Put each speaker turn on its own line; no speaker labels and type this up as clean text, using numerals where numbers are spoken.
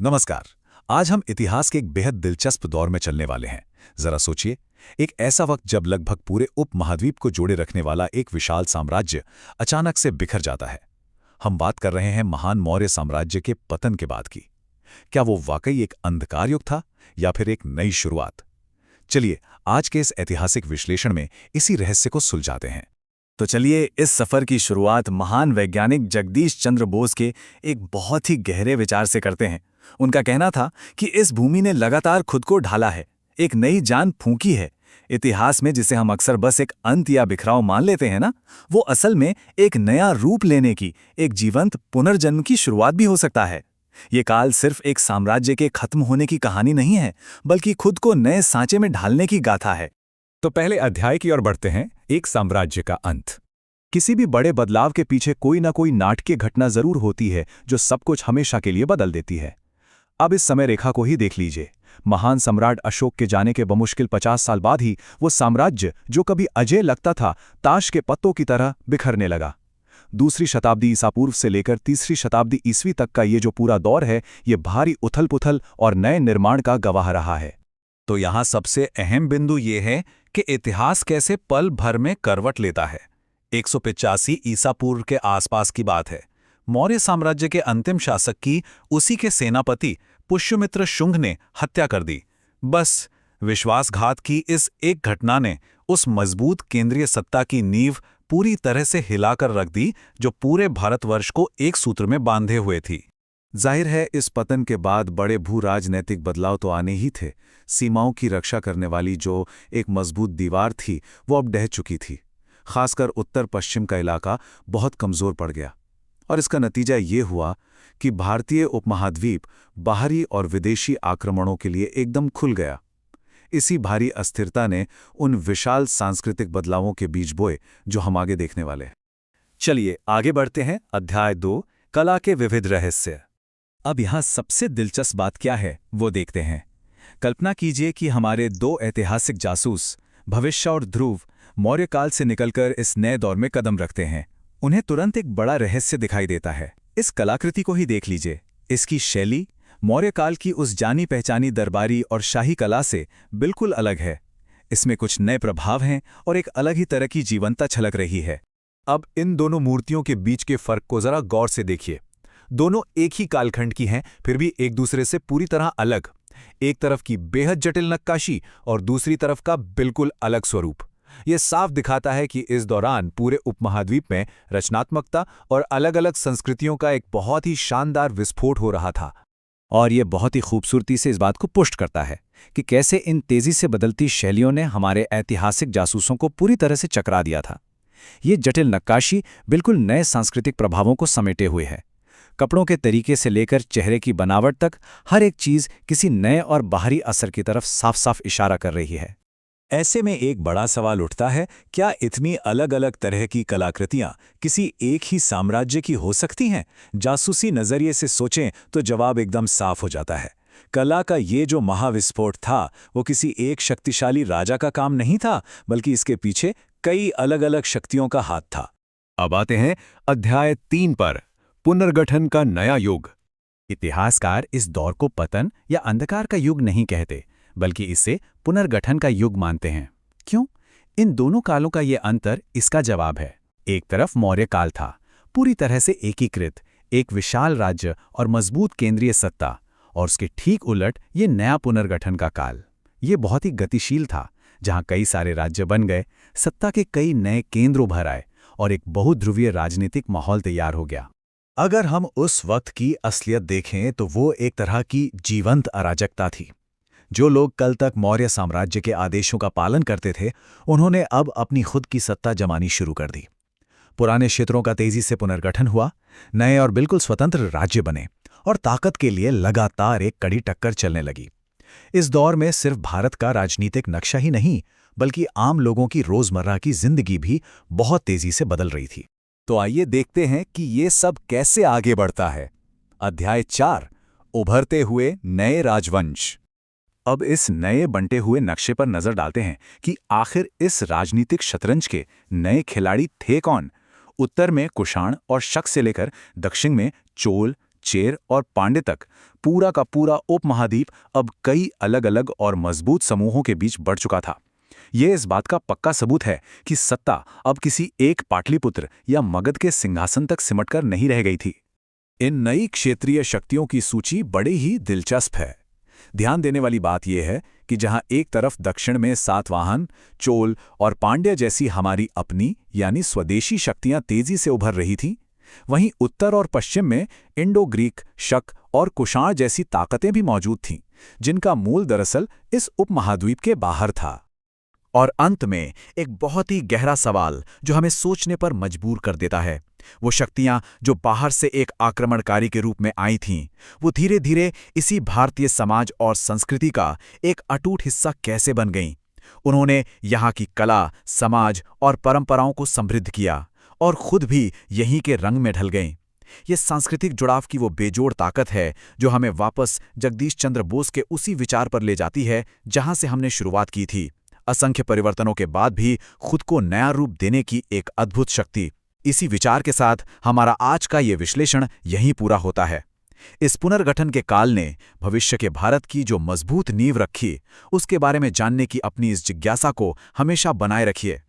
नमस्कार। आज हम इतिहास के एक बेहद दिलचस्प दौर में चलने वाले हैं। जरा सोचिए, एक ऐसा वक्त जब लगभग पूरे उपमहाद्वीप को जोड़े रखने वाला एक विशाल साम्राज्य अचानक से बिखर जाता है। हम बात कर रहे हैं महान मौर्य साम्राज्य के पतन के बाद की। क्या वो वाकई एक अंधकार युग था या फिर एक नई शुरुआत? चलिए आज के इस ऐतिहासिक विश्लेषण में इसी रहस्य को सुलझाते हैं।
तो चलिए इस सफर की शुरुआत महान वैज्ञानिक जगदीश चंद्र बोस के एक बहुत ही गहरे विचार से करते हैं। उनका कहना था कि इस भूमि ने लगातार खुद को ढाला है, एक नई जान फूंकी है। इतिहास में जिसे हम अक्सर बस एक अंत या बिखराव मान लेते हैं ना, वो असल में एक नया रूप लेने की, एक जीवंत पुनर्जन्म की शुरुआत भी हो सकता है। ये काल सिर्फ एक साम्राज्य के खत्म होने की कहानी नहीं है, बल्कि खुद को नए सांचे में ढालने की गाथा है।
तो पहले अध्याय की ओर बढ़ते हैं, एक साम्राज्य का अंत। किसी भी बड़े बदलाव के पीछे कोई ना कोई नाटकीय घटना जरूर होती है जो सब कुछ हमेशा के लिए बदल देती है। अब इस समय रेखा को ही देख लीजिए। महान सम्राट अशोक के जाने के बमुश्किल 50 साल बाद ही वो साम्राज्य जो कभी अजेय लगता था, ताश के पत्तों की तरह बिखरने लगा। दूसरी शताब्दी ईसा पूर्व से लेकर तीसरी शताब्दी ईस्वी तक का ये जो पूरा दौर है, ये भारी उथल पुथल और नए निर्माण का गवाह रहा है।
तो यहाँ सबसे अहम बिंदु ये है कि इतिहास कैसे पल भर में करवट लेता है। 185 ईसा पूर्व के आसपास की बात है। मौर्य साम्राज्य के अंतिम शासक की उसी के सेनापति पुष्यमित्र शुंग ने हत्या कर दी। बस विश्वासघात की इस एक घटना ने उस मजबूत केंद्रीय सत्ता की नींव पूरी तरह से हिलाकर रख दी जो पूरे भारतवर्ष को एक सूत्र में बांधे हुए थी।
जाहिर है इस पतन के बाद बड़े भू राजनैतिक बदलाव तो आने ही थे। सीमाओं की रक्षा करने वाली जो एक मजबूत दीवार थी वो अब ढह चुकी थी। खासकर उत्तर पश्चिम का इलाका बहुत कमजोर पड़ गया और इसका नतीजा ये हुआ कि भारतीय उपमहाद्वीप बाहरी और विदेशी आक्रमणों के लिए एकदम खुल गया। इसी भारी अस्थिरता ने उन विशाल सांस्कृतिक बदलावों के बीज बोए जो हम आगे देखने वाले हैं।
चलिए आगे बढ़ते हैं। अध्याय 2, कला के विविध रहस्य।
अब यहाँ सबसे दिलचस्प बात क्या है वो देखते हैं। कल्पना कीजिए कि हमारे दो ऐतिहासिक जासूस भविष्य और ध्रुव मौर्य काल से निकलकर इस नए दौर में कदम रखते हैं। उन्हें तुरंत एक बड़ा रहस्य दिखाई देता है। इस कलाकृति को ही देख लीजिए। इसकी शैली मौर्य काल की उस जानी पहचानी दरबारी और शाही कला से बिल्कुल अलग है। इसमें कुछ नए प्रभाव हैं और एक अलग ही तरह की जीवंतता छलक रही है।
अब इन दोनों मूर्तियों के बीच के फर्क को जरा गौर से देखिए। दोनों एक ही कालखंड की हैं, फिर भी एक दूसरे से पूरी तरह अलग। एक तरफ की बेहद जटिल नक्काशी और दूसरी तरफ का बिल्कुल अलग स्वरूप। यह साफ दिखाता है कि इस दौरान पूरे उपमहाद्वीप में रचनात्मकता और अलग-अलग संस्कृतियों का एक बहुत ही शानदार विस्फोट हो रहा था।
और ये बहुत ही खूबसूरती से इस बात को पुष्ट करता है कि कैसे इन तेजी से बदलती शैलियों ने हमारे ऐतिहासिक जासूसों को पूरी तरह से चकरा दिया था। ये जटिल नक्काशी बिल्कुल नए सांस्कृतिक प्रभावों को समेटे हुए है। कपड़ों के तरीके से लेकर चेहरे की बनावट तक हर एक चीज किसी नए और बाहरी असर की तरफ साफ साफ इशारा कर रही है।
ऐसे में एक बड़ा सवाल उठता है, क्या इतनी अलग-अलग तरह की कलाकृतियां किसी एक ही साम्राज्य की हो सकती हैं? जासूसी नजरिए से सोचें तो जवाब एकदम साफ हो जाता है। कला का ये जो महाविस्फोट था वो किसी एक शक्तिशाली राजा का काम नहीं था, बल्कि इसके पीछे कई अलग-अलग शक्तियों का हाथ था।
अब आते हैं अध्याय 3 पर, पुनर्गठन का नया युग।
इतिहासकार इस दौर को पतन या अंधकार का युग नहीं कहते, बल्कि इसे पुनर्गठन का युग मानते हैं। क्यों? इन दोनों कालों का ये अंतर इसका जवाब है। एक तरफ मौर्य काल था, पूरी तरह से एकीकृत, एक विशाल राज्य और मजबूत केंद्रीय सत्ता, और उसके ठीक उलट ये नया पुनर्गठन का काल। ये बहुत ही गतिशील था, जहां कई सारे राज्य बन गए, सत्ता के कई नए केंद्र उभर आए और एक बहुध्रुवीय राजनीतिक माहौल तैयार हो गया।
अगर हम उस वक्त की असलियत देखें तो वो एक तरह की जीवंत अराजकता थी। जो लोग कल तक मौर्य साम्राज्य के आदेशों का पालन करते थे, उन्होंने अब अपनी खुद की सत्ता जमानी शुरू कर दी। पुराने क्षेत्रों का तेजी से पुनर्गठन हुआ, नए और बिल्कुल स्वतंत्र राज्य बने और ताकत के लिए लगातार एक कड़ी टक्कर चलने लगी। इस दौर में सिर्फ भारत का राजनीतिक नक्शा ही नहीं, बल्कि आम लोगों की रोजमर्रा की जिंदगी भी बहुत तेजी से बदल रही थी।
तो आइए देखते हैं कि ये सब कैसे आगे बढ़ता है। अध्याय 4, उभरते हुए नए राजवंश।
अब इस नए बंटे हुए नक्शे पर नजर डालते हैं कि आखिर इस राजनीतिक शतरंज के नए खिलाड़ी थे कौन। उत्तर में कुषाण और शक से लेकर दक्षिण में चोल,
चेर और पांड्य तक पूरा का पूरा उपमहाद्वीप अब कई अलग अलग और मजबूत समूहों के बीच बढ़ चुका था। ये इस बात का पक्का सबूत है कि सत्ता अब किसी एक पाटलिपुत्र या मगध के सिंहासन तक सिमटकर नहीं रह गई थी। इन नई क्षेत्रीय शक्तियों की सूची बड़ी ही दिलचस्प है। ध्यान देने वाली बात यह है कि जहां एक तरफ दक्षिण में सातवाहन, चोल और पांड्य जैसी हमारी अपनी यानी स्वदेशी शक्तियां तेजी से उभर रही थीं, वहीं उत्तर और पश्चिम में इंडो ग्रीक, शक और कुषाण जैसी ताकतें भी मौजूद थीं, जिनका मूल दरअसल इस उपमहाद्वीप के बाहर था।
और अंत में एक बहुत ही गहरा सवाल जो हमें सोचने पर मजबूर कर देता है, वो शक्तियां जो बाहर से एक आक्रमणकारी के रूप में आई थीं, वो धीरे धीरे इसी भारतीय समाज और संस्कृति का एक अटूट हिस्सा कैसे बन गईं। उन्होंने यहाँ की कला, समाज और परंपराओं को समृद्ध किया और खुद भी यहीं के रंग में ढल गईं। ये सांस्कृतिक जुड़ाव की वो बेजोड़ ताकत है जो हमें वापस जगदीश चंद्र बोस के उसी विचार पर ले जाती है जहां से हमने शुरुआत की थी। असंख्य परिवर्तनों के बाद भी खुद को नया रूप देने की एक अद्भुत शक्ति। इसी विचार के साथ हमारा आज का ये विश्लेषण यहीं पूरा होता है। इस पुनर्गठन के काल ने भविष्य के भारत की जो मजबूत नींव रखी, उसके बारे में जानने की अपनी इस जिज्ञासा को हमेशा बनाए रखिए।